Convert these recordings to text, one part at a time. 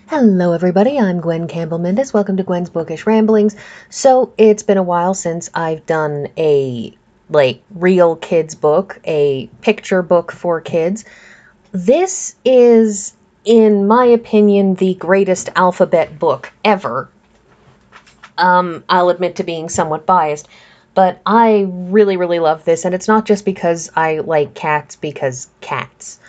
Hello everybody, I'm Gwen Campbell-Mindes. Welcome to Gwen's Bookish Ramblings. So, it's been a while since I've done a, real kids book, a picture book for kids. This is, in my opinion, the greatest alphabet book ever. I'll admit to being somewhat biased, but I really, really love this, and it's not just because I like cats, because cats.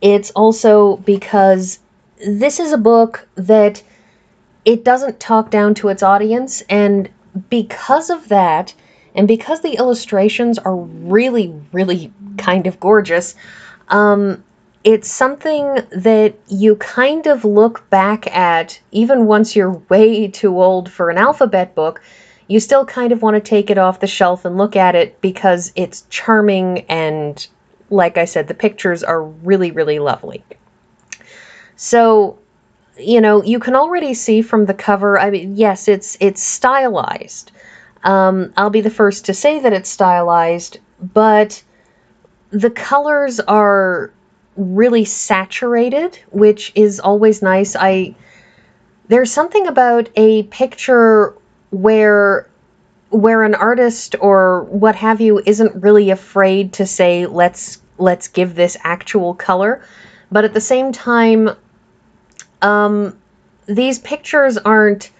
It's also because this is a book that it doesn't talk down to its audience, and because of that, and because the illustrations are really, really kind of gorgeous, it's something that you kind of look back at, even once you're way too old for an alphabet book, you still kind of want to take it off the shelf and look at it because it's charming and, like I said, the pictures are really, really lovely. So, you can already see from the cover, I mean, yes, it's stylized. I'll be the first to say that it's stylized, but the colors are really saturated, which is always nice. There's something about a picture where an artist or what have you isn't really afraid to say, let's give this actual color, but at the same time, these pictures aren't,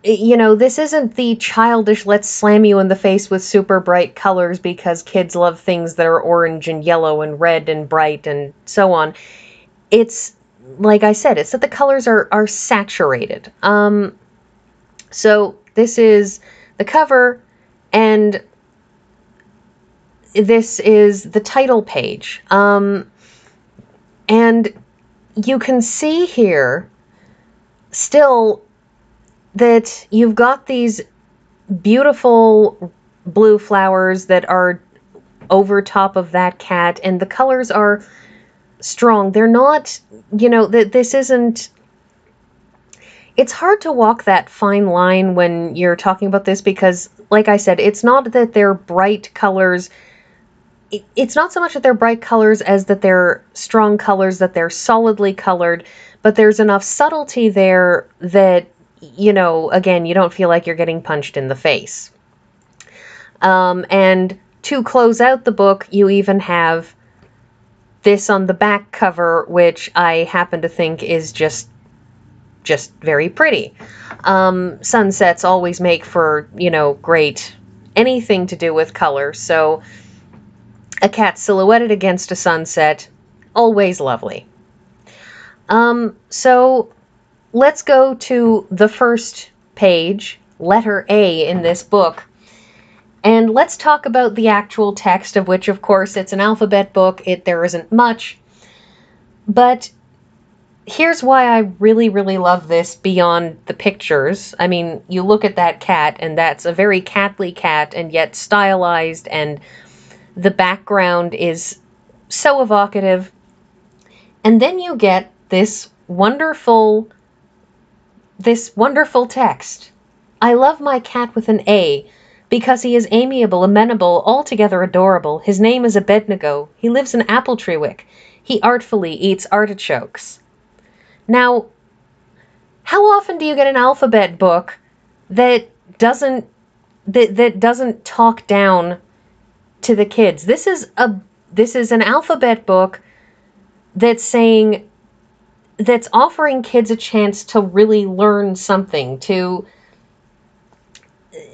this isn't the childish, let's slam you in the face with super bright colors because kids love things that are orange and yellow and red and bright and so on. It's, like I said, it's that the colors are saturated. So this is the cover, and this is the title page. And you can see here still that you've got these beautiful blue flowers that are over top of that cat, and the colors are strong. They're not, this isn't... It's hard to walk that fine line when you're talking about this because, like I said, it's not that they're bright colors. It's not so much that they're bright colors as that they're strong colors, that they're solidly colored, but there's enough subtlety there that, again, you don't feel like you're getting punched in the face. And to close out the book, you even have this on the back cover, which I happen to think is just very pretty. Sunsets always make for, great anything to do with color, so a cat silhouetted against a sunset, always lovely. So let's go to the first page, letter A in this book, and let's talk about the actual text, of which, of course, it's an alphabet book. There isn't much, but here's why I really, really love this beyond the pictures. I mean, you look at that cat, and that's a very catly cat, and yet stylized, and the background is so evocative. And then you get this wonderful text. I love my cat with an A, because he is amiable, amenable, altogether adorable. His name is Abednego. He lives in Appletreewick. He artfully eats artichokes. Now, how often do you get an alphabet book that doesn't talk down to the kids? This is an alphabet book that's offering kids a chance to really learn something,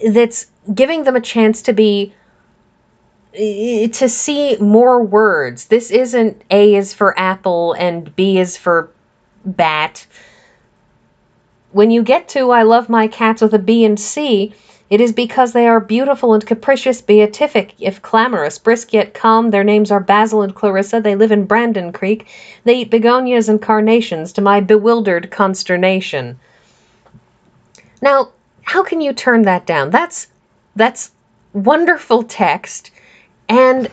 that's giving them a chance to see more words. This isn't A is for apple and B is for bat. When you get to I love my cats with a B and C, it is because they are beautiful and capricious, beatific, if clamorous, brisk yet calm. Their names are Basil and Clarissa. They live in Brandon Creek. They eat begonias and carnations, to my bewildered consternation. Now, how can you turn that down? That's wonderful text, and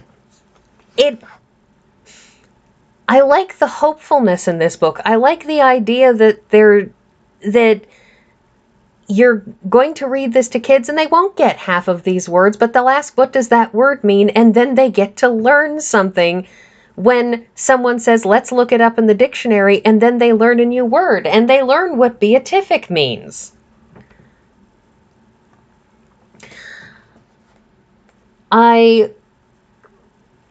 I like the hopefulness in this book. I like the idea that you're going to read this to kids and they won't get half of these words, but they'll ask, what does that word mean? And then they get to learn something when someone says, let's look it up in the dictionary, and then they learn a new word, and they learn what beatific means. I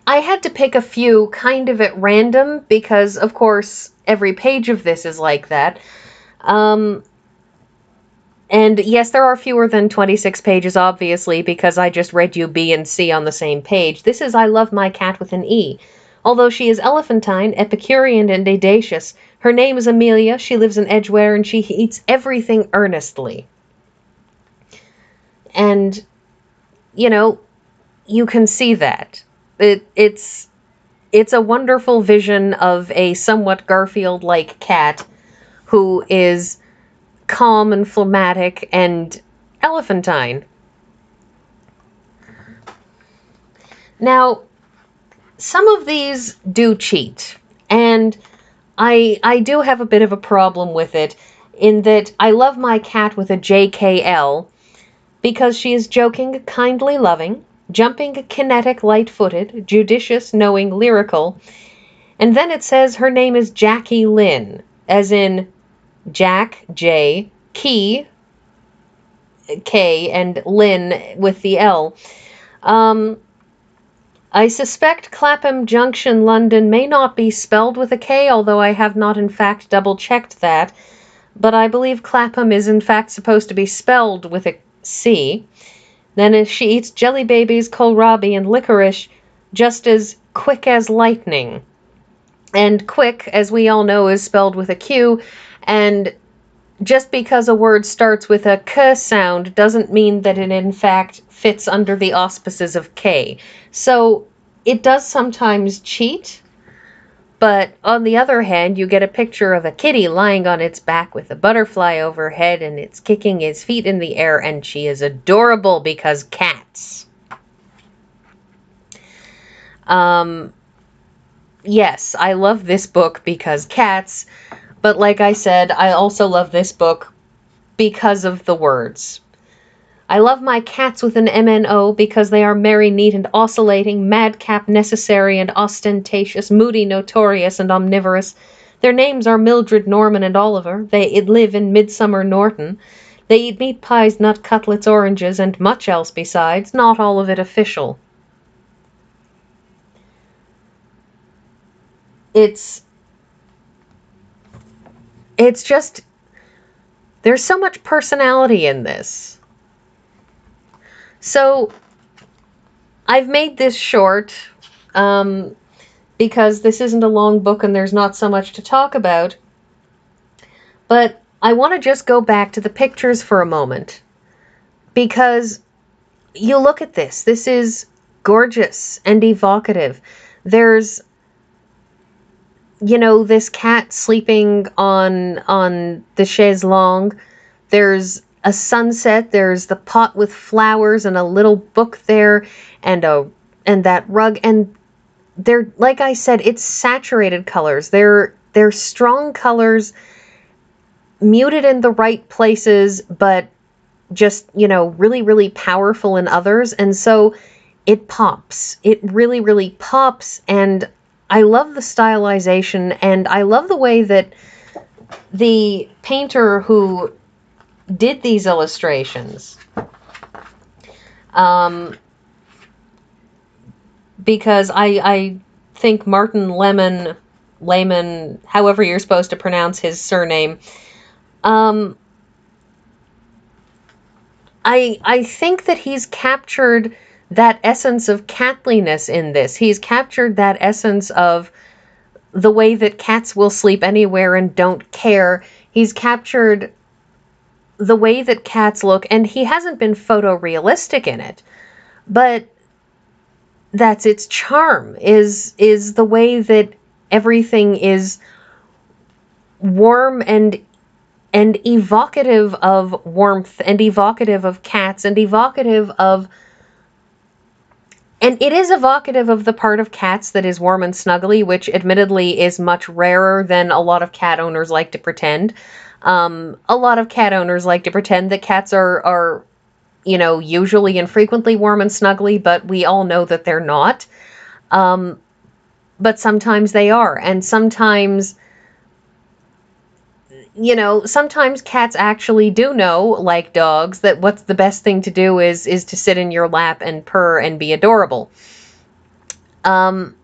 had to pick a few kind of at random because, of course, every page of this is like that. And yes, there are fewer than 26 pages, obviously, because I just read you B and C on the same page. This is I Love My Cat with an E. Although she is elephantine, Epicurean, and audacious, her name is Amelia, she lives in Edgware, and she eats everything earnestly. And, you know, you can see that. It's a wonderful vision of a somewhat Garfield-like cat who is calm and phlegmatic and elephantine. Now, some of these do cheat, and I do have a bit of a problem with it, in that I love my cat with a JKL, because she is joking, kindly loving, jumping, kinetic, light-footed, judicious, knowing, lyrical, and then it says her name is Jackie Lynn, as in Jack, J, Key, K, and Lynn with the L. I suspect Clapham Junction, London may not be spelled with a K, although I have not in fact double-checked that, but I believe Clapham is in fact supposed to be spelled with a C. Then as she eats jelly babies, kohlrabi, and licorice, just as quick as lightning. And quick, as we all know, is spelled with a Q, and just because a word starts with a K sound doesn't mean that it in fact fits under the auspices of K. So it does sometimes cheat, but on the other hand, you get a picture of a kitty lying on its back with a butterfly overhead, and it's kicking its feet in the air, and she is adorable because cats. Yes, I love this book because cats, but like I said, I also love this book because of the words. I love my cats with an MNO because they are merry, neat, and oscillating, madcap, necessary, and ostentatious, moody, notorious, and omnivorous. Their names are Mildred, Norman, and Oliver. They live in Midsummer Norton. They eat meat pies, nut cutlets, oranges, and much else besides, not all of it official. It's just, there's so much personality in this. So, I've made this short, because this isn't a long book and there's not so much to talk about. But I want to just go back to the pictures for a moment. Because you look at this. This is gorgeous and evocative. There's, you know, this cat sleeping on the chaise longue. There's a sunset, there's the pot with flowers and a little book there, and that rug, and they're, like I said, it's saturated colors. They're strong colors, muted in the right places, but just, you know, really, really powerful in others, and so it pops. It really, really pops, and I love the stylization, and I love the way that the painter who did these illustrations, because I think Martin Leman, however you're supposed to pronounce his surname, I think that he's captured that essence of catliness in this. He's captured that essence of the way that cats will sleep anywhere and don't care. He's captured the way that cats look, and he hasn't been photorealistic in it, but that's its charm, is the way that everything is warm and evocative of warmth, and evocative of cats, and evocative of, and it is evocative of the part of cats that is warm and snuggly, which admittedly is much rarer than a lot of cat owners like to pretend. A lot of cat owners like to pretend that cats are, you know, usually and frequently warm and snuggly, but we all know that they're not. but sometimes they are. And sometimes, sometimes cats actually do know, like dogs, that what's the best thing to do is to sit in your lap and purr and be adorable. And,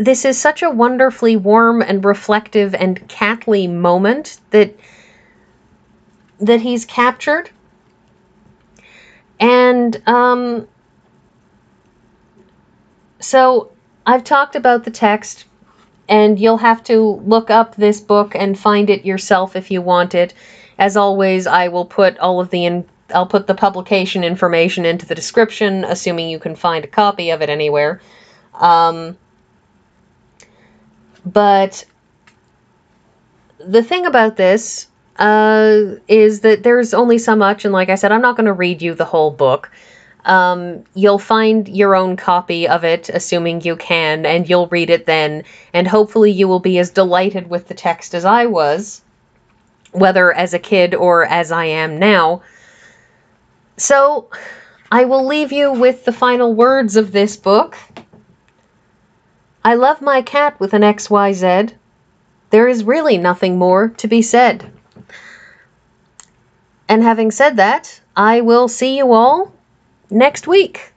this is such a wonderfully warm and reflective and catly moment that he's captured. And so I've talked about the text, and you'll have to look up this book and find it yourself if you want it. As always, I will put I'll put the publication information into the description, assuming you can find a copy of it anywhere. But the thing about this is that there's only so much, and like I said, I'm not going to read you the whole book. You'll find your own copy of it, assuming you can, and you'll read it then, and hopefully you will be as delighted with the text as I was, whether as a kid or as I am now. So, I will leave you with the final words of this book. I love my cat with an XYZ. There is really nothing more to be said. And having said that, I will see you all next week.